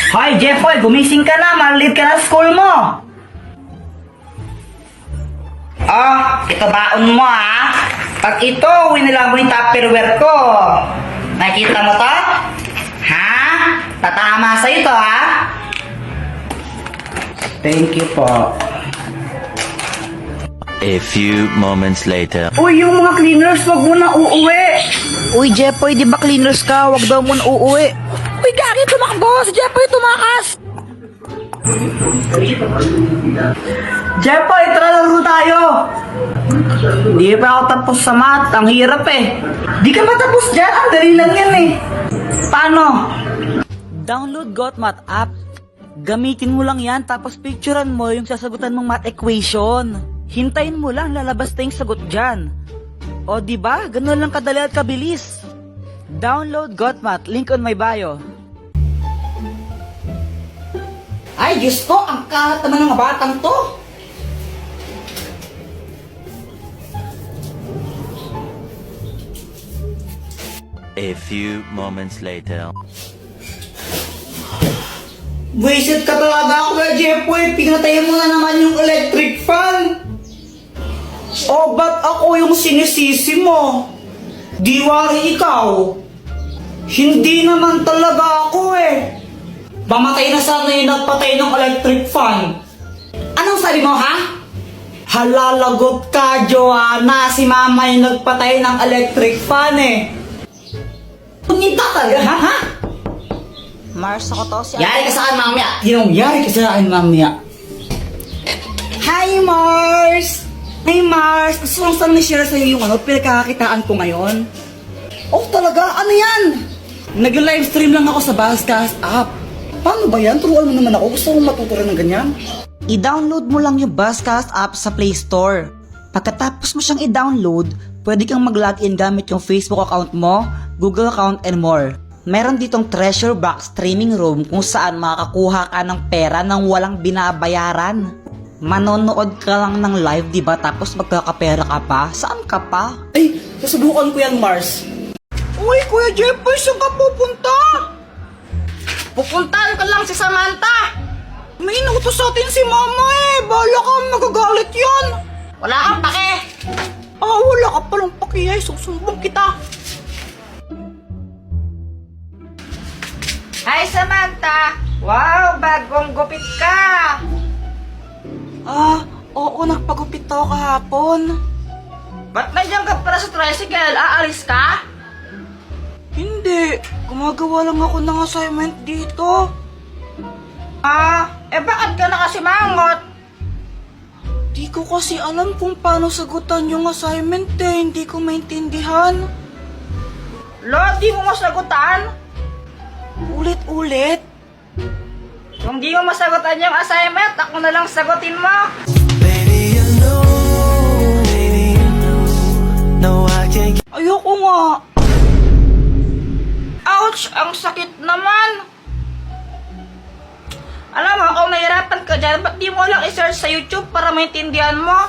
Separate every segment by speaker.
Speaker 1: Hoy, Jeffoy, gumising ka na. Malit ka na sa school mo. Ito baon mo Pag ito, winila mo yung Tupperware ko. Nakikita mo to? Ha? Tatama sa'yo to Thank you po.
Speaker 2: A few moments later.
Speaker 1: Uy, yung mga cleaners, wag mo na uuwi.
Speaker 3: Uy, Jepoy, di ba cleaners ka? Wag daw mo na uuwi. Uy, Gagi, tumakbo! Si Jepoy tumakas!
Speaker 1: Jeffoy, tara laro tayo. Di pa ako tapos sa math. Ang hirap Di ka pa tapos dyan. Ang dali lang yan Paano?
Speaker 3: Download GotMath app. Gamitin mo lang yan, tapos picturean mo yung sasagutan mong math equation. Hintayin mo lang, lalabas na yung sagot dyan. O diba, ganun lang kadali at kabilis. Download GotMath, link on my bio.
Speaker 1: Ay, Diyos ko, ang kalat naman ng batang to.
Speaker 2: A few moments later.
Speaker 1: Buisit ka talaga ako Jeffoy. Pinatayin mo na naman yung electric fan. Ba't ako yung sinisisi mo? Di wari ikaw. Hindi naman talaga ako Pamatay na sana yung nagpatay ng electric fan. Anong sabi mo Halalagot ka, Joanna. Si mama yung nagpatay ng electric fan Punita talaga, ha?
Speaker 3: Mars, ako to si
Speaker 1: Yari ka sa akin mamaya. Yari ka sa akin mamaya. Hi, Mars! Hi, Mars! Gusto kong saan na-share sa'yo yung pinagkakakitaan ko ngayon. Talaga? Ano yan? Nag-livestream lang ako sa Buzzcast app. Paano ba yan? Turuan mo naman ako. Gusto kong matuto rin ng ganyan.
Speaker 3: I-download mo lang yung Buzzcast app sa Play Store. Pagkatapos mo siyang i-download, pwede kang mag-login gamit yung Facebook account mo, Google account, and more. Meron ditong treasure box streaming room kung saan makakakuha ka ng pera nang walang binabayaran. Manonood ka lang ng live, diba? Tapos magkakapera ka pa? Saan ka pa?
Speaker 1: Ay, susubukan ko yan, Mars.
Speaker 3: Uy, Kuya Jeffoy, saan ka pupunta?
Speaker 1: Pupuntahan ko lang si Samantha.
Speaker 3: May inutos sa atin si Mama Bala ka, magagalit yan.
Speaker 1: Wala kang pake.
Speaker 3: Wala ka palang pakiyay. Susumbong kita.
Speaker 1: Hi, Samantha. Wow, bagong gupit ka.
Speaker 3: Oo, nagpagupit ako kahapon.
Speaker 1: Ba't nandiyan ka para sa tricycle? Aalis ka?
Speaker 3: Hindi, gumagawa lang ako ng assignment dito.
Speaker 1: Bakit ka nakasimangot?
Speaker 3: Di ko kasi alam kung paano sagutan yung assignment hindi ko maintindihan.
Speaker 1: Lo, di mo masagutan?
Speaker 3: Ulit-ulit.
Speaker 1: Kung di mo masagutan yung assignment, ako na lang sagutin mo.
Speaker 3: Ayoko nga.
Speaker 1: Ouch! Ang sakit naman! Alam mo, kung nahirapan ka dyan, ba't di mo lang i-search sa YouTube para maintindihan mo?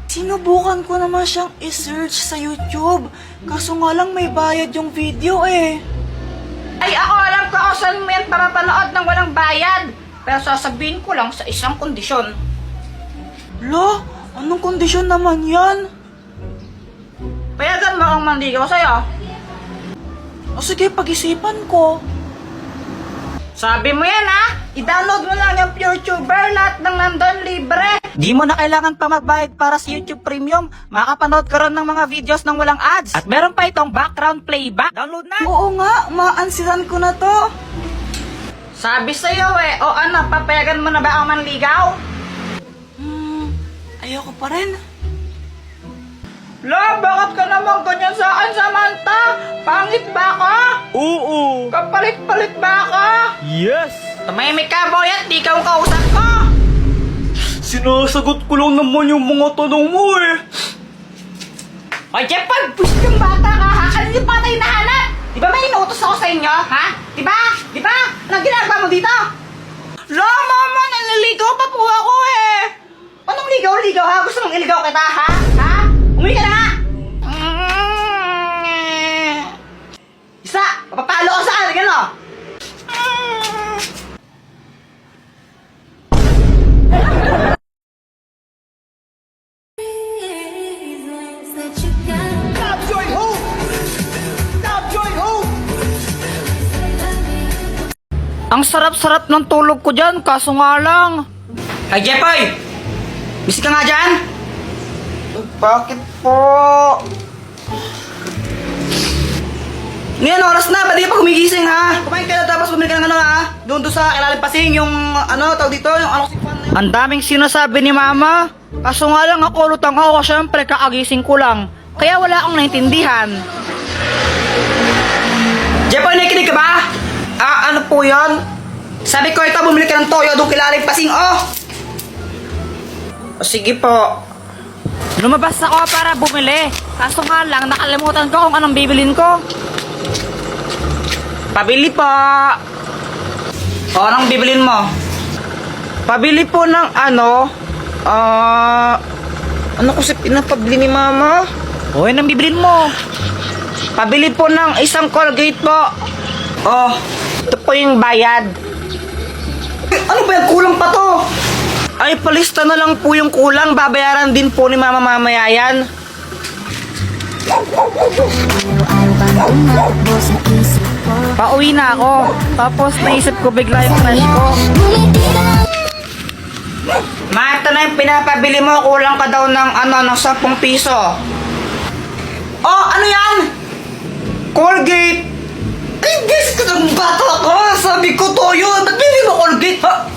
Speaker 3: Sinubukan ko naman siyang i-search sa YouTube. Kaso nga lang may bayad yung video
Speaker 1: Ay, ako alam ko kung saan mo yan para panood ng walang bayad. Pero sasabihin ko lang sa isang kondisyon.
Speaker 3: Lo, anong kondisyon naman yan?
Speaker 1: Payagan mo akong manligaw sa'yo.
Speaker 3: Sige, pag-isipan ko.
Speaker 1: Sabi mo yan i-download mo lang yung PureTuber, lahat ng nandun libre.
Speaker 3: Di mo na kailangan pa magbayad para sa YouTube Premium. Makakapanood ka ron ng mga videos ng walang ads. At meron pa itong background playback. Download na! Oo nga, maansiran ko na to.
Speaker 1: Sabi sa'yo o ano, papayagan mo na ba ang manligaw?
Speaker 3: Ayoko pa rin.
Speaker 1: La, bakit ka naman ganyan sa akin, Samantha? Pangit ba ka?
Speaker 4: Oo.
Speaker 1: Kapalit-palit ba ka?
Speaker 4: Yes.
Speaker 1: Tumahimik ka, boyat, di ka ang kausap ko.
Speaker 4: Sinasagot ko lang naman yung mga tanong mo
Speaker 1: Hoy, Jeffoy, busit yung bata ka, Kanina yung bata yung nahanap. Di ba may inuutos ako sa inyo, ha? Di ba? Di ba? Anong ginagawa mo dito? La, mama, naliligaw pa po ako Anong ligaw-ligaw, ha? Gusto mong iligaw kita, ha? Ha? Umuwi ka na nga! Isa! Papapalo ko sa akin, gano'n? Ang sarap-sarap ng tulog ko dyan, kaso nga lang. Ay, Jepoy! Busy ka nga dyan? Bakit po? Ngayon, oras na, pwede ka pa gumigising ha? Kumain ka na tapos bumili ka ng ano ha? Doon sa Ilalim Pasing, yung ano, tawag dito, yung ano si Juan na yun. Ang daming sinasabi ni Mama. Kaso nga lang ako, lutang ako, syempre kakagising ko lang. Kaya wala akong naintindihan. Jepoy, nakikinig ka ba? Ano po yun? Sabi ko ito, bumili ka ng toyo doon Ilalim Pasing, oh! O sige po. Lumabas ako para bumili. Kaso nga lang, nakalimutan ko kung anong bibilin ko. Pabili po. O, anong bibilin mo? Pabili po ng ano? Ano kasi pinapabili ni Mama? O, anong bibilin mo? Pabili po ng isang Colgate po. Oh, ito po yung bayad. Ano ba yan? Kulang pa to. Ay, palista na lang po yung kulang. Babayaran din po ni Mama mamaya yan. Pauwi na ako. Tapos naisip ko bigla yung crush ko. Ma, ito na yung pinapabili mo. Kulang ka daw ng ng 10 piso. Oh, ano yan? Colgate. Ay, guys, ka ng bata ko. Sabi ko to yun. Ba't bili mo Colgate, ha?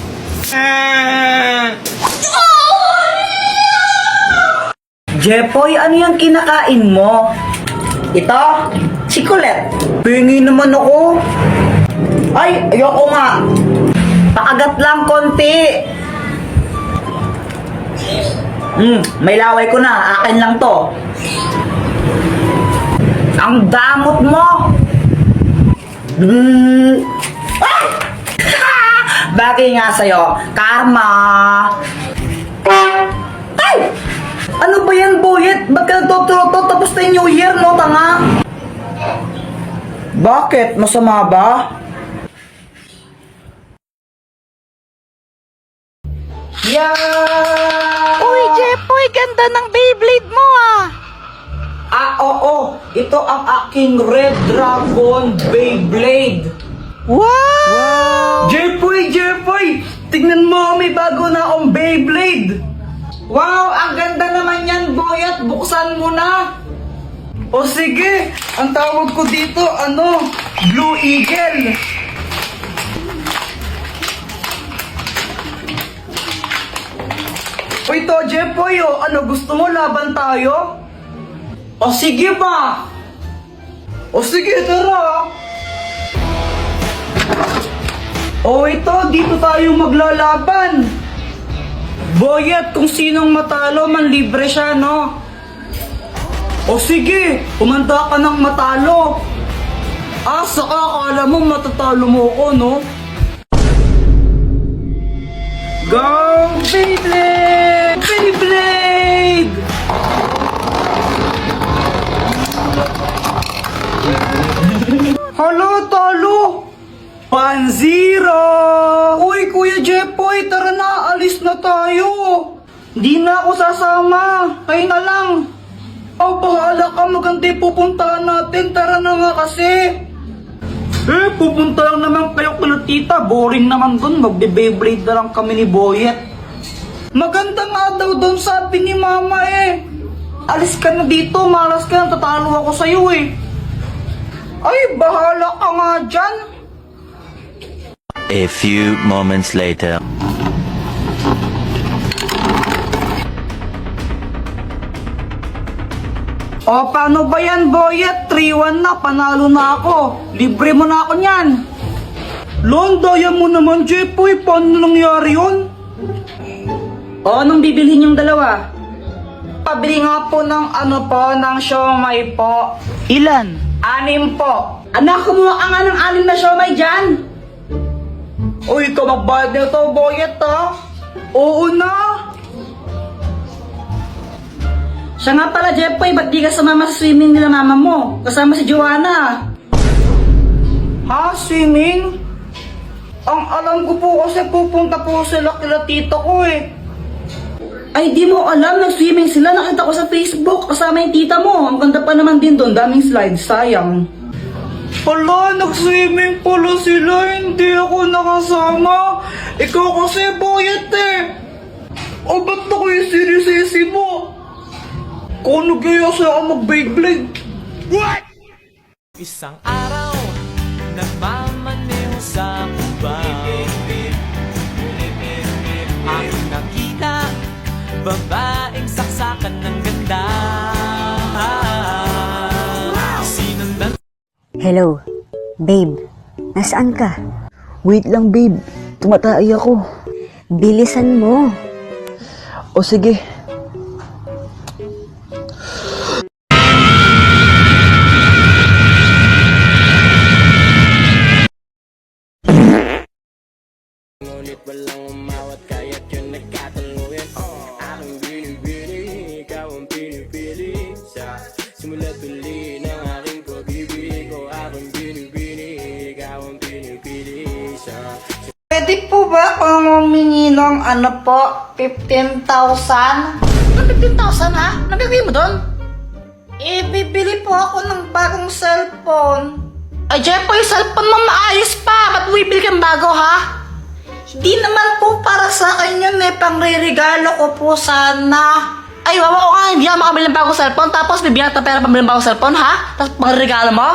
Speaker 1: Jepoy, ano yung kinakain mo? Ito? Si Colette. Pingi naman ako. Ay, ayoko nga. Paagat lang konti. May laway ko na. Akin lang to. Ang damot mo. Ah! Bagay nga sa'yo. Karma. Ay! Ano ba yan, Boyet? Ba't ka nagtututo? Tapos na yung New Year, no, tanga? Bakit? Masama ba? Yeah! Uy, Jepoy, ganda ng Beyblade mo, ah! Oo. Ito ang aking Red Dragon Beyblade. Wow! Jepoy! Tignan mo, may bago na akong Beyblade. Wow! Ang ganda naman yan, Boyet. Buksan mo na. O sige, ang tawag ko dito, Blue Eagle. O ito, Jepoy, gusto mo laban tayo? O sige ba? O sige, tara. O ito, dito tayo maglalaban. Boyet, kung sinong matalo, manlibre siya, no? O sige, umanda ka ng matalo. Saka akala mo matatalo mo ko, no? Go, Beyblade! Beyblade! Halo, talo! 1-0! Uy, Kuya Jepoy, tara na, alis na tayo. Hindi na ako sasama, kayo na lang. Bahala ka, maganda yung pupuntahan natin, tara na nga kasi. Pupunta lang naman kayo kila tita, boring naman dun, magbe-Beyblade na lang kami ni Boyet. Maganda nga daw dun, sabi ni Mama Alis ka na dito, malas ka na, tatalo ako sa'yo Ay, bahala ka nga dyan.
Speaker 2: A few moments later.
Speaker 1: O, paano ba yan, Boyet? 3-1 na, panalo na ako. Libre mo na ako niyan. Daya mo naman, Jepoy. Paano nangyari yun? O, anong bibilhin yung dalawa? Pabili nga po ng ng siomay po. Ilan? 6 po. Anak, kumuha ka nga ng 6 na siomay dyan. Uy, ikaw magbayad na ito, Boyet, ha? Oo na. Siya nga pala, Jepoy, ba't di ka sumama sa swimming nila mama mo? Kasama si Joanna. Ha? Swimming? Ang alam ko po kasi pupunta po sila kila tito ko Ay, di mo alam, nag-swimming sila. Nakita ko sa Facebook, kasama yung tita mo. Ang ganda pa naman din doon, daming slides, sayang.
Speaker 4: Hala, nag-swimming pala sila. Hindi ako nakasama. Ikaw kasi boyet eh. O ba't ako yung sinisisi mo? Kung nagyaya siya ako mag-Beyblade. What?
Speaker 5: Isang araw, nagmamaniw sa kubang ang nakita, babaeng saksakan ng ganda. Sinundan
Speaker 6: Hello, babe. Nasaan ka? Wait lang, babe. Tumatay ako. Bilisan mo.
Speaker 3: O sige.
Speaker 5: ngunit walang umawat kaya't yun nagkatuluyan. Aking binibini, ikaw ang pinipili. Sa simula't uli ng aking pag-ibig ko, aking binibini, ikaw ang pinipili. Sa
Speaker 1: Pwede po ba kung humingi ng 15,000? Ano 15,000 ha? Anong gagawin mo doon? Bibili po ako ng bagong cellphone. Ay, Jeff, yung cellphone mo maayos pa. Ba't bibili kang bago ha? Di naman po para sa akin yun eh. Pangre-regalo ko po sana. Ay, wawa ko nga, hindi ako makabili ng bagong cellphone. Tapos bibigyan ka ng pera pambili ng bagong cellphone ha? Tapos pangre-regalo mo?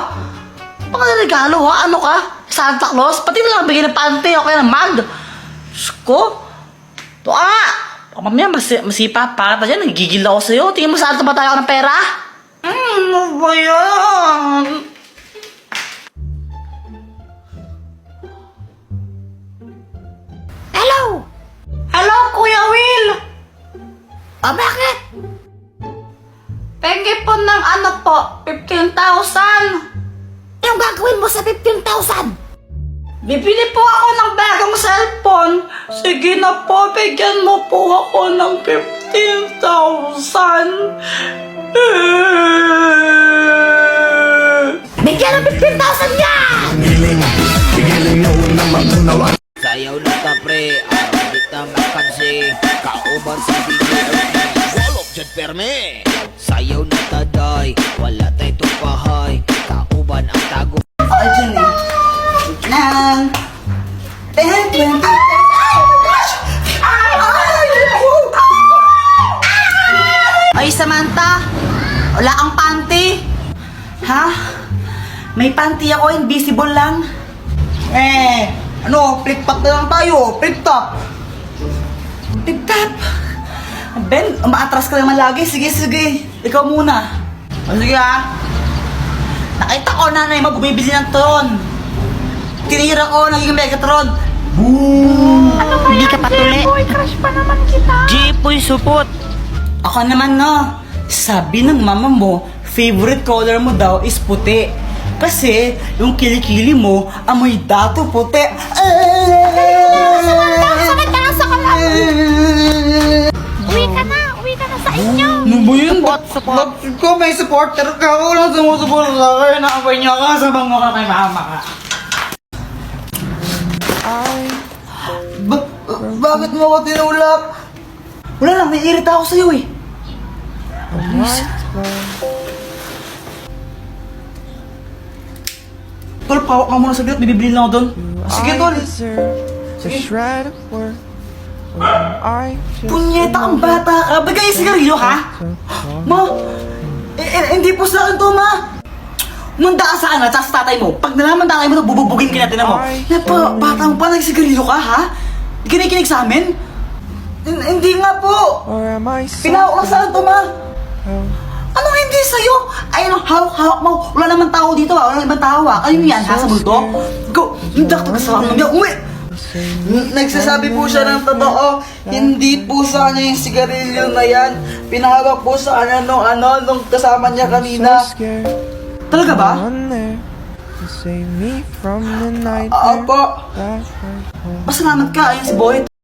Speaker 1: Pangre-regalo ha? Ano ka? Santa Claus? Pati na lang bigyan ng panty o kaya ng mag. Diyos ko. Ito mamaya masipa pa ka dyan. Nagigil ako sa'yo. Tingin mo saan tumatay ako ng pera? Ano ba yan? Hello? Hello, Kuya Will? Bakit? Pengi po ng 15,000. Anong gagawin mo sa 15,000? Bibili po ako ng bagong cellphone. Sige na po, bigyan mo po ako ng 15,000. Bigyan ng 15,000 yan!
Speaker 7: Sayaw na ta pre, araw di ta makansi. Kauban sa BGRT, walok dyan perme. Sayaw na ta day, wala tay tupahay. Kauban ang tago.
Speaker 1: Ay, dyan eh. Nang 10, 20, 30. Ay, my gosh! Ay, Samantha! Wala kang panty? Ha? May panty ako, invisible lang.
Speaker 4: Ano, flip-top na lang tayo. Flip-top.
Speaker 1: Tip-tap! Ben, umaatras ka naman lagi. Sige, sige. Ikaw muna.
Speaker 4: Sige ha.
Speaker 1: Nakita ko nanay mo bumibili ng tron. Tinira ko, naging Megatron.
Speaker 3: Hindi ka patuli. Jipoy supot.
Speaker 1: Ako naman no. Sabi ng mama mo, favorite color mo daw is puti. Kasi yung kilikili mo, amoy dato puti.
Speaker 8: Uwi ka na sa inyo.
Speaker 4: Ano ba yun? Support. Ko may supporter ka. Walang sumusupport sa akin. Nakapay niya ka. Sabang mo ka kay mama ka. Bakit mo ako tinulak?
Speaker 1: Wala lang, naiirita ako sa'yo eh. Tol, pawak ka muna saglit. Bibili lang ako doon.
Speaker 4: Sige, tol.
Speaker 1: Punyeta kang bata ka. Bagay sigarilyo ka? Ma, hindi po sa akin to, ma. Munda ka sa akin, sa tatay mo. Pag nalaman tatay mo, bububugin ka natin mo. Bata mo pa, nagsigarilyo ka, ha? Kinikinig sa amin? Hindi nga po. Pinawak lang sa akin to, ma. Ano hindi sa'yo? Ayun, hawak-hawak mo. Wala naman tao dito, ha? Wala ibang tao, ha? Kayo yan, ha? Sa multo? Go! Dakto ka sa akin. Uwi!
Speaker 4: Nagsasabi po siya ng totoo. Hindi po sa kanya yung sigarilyo na yan. Pinahawak po sa kanya nung kasama niya kanina.
Speaker 1: Talaga ba?
Speaker 4: Opo.
Speaker 1: Pasalamat ka, ayun si Boy.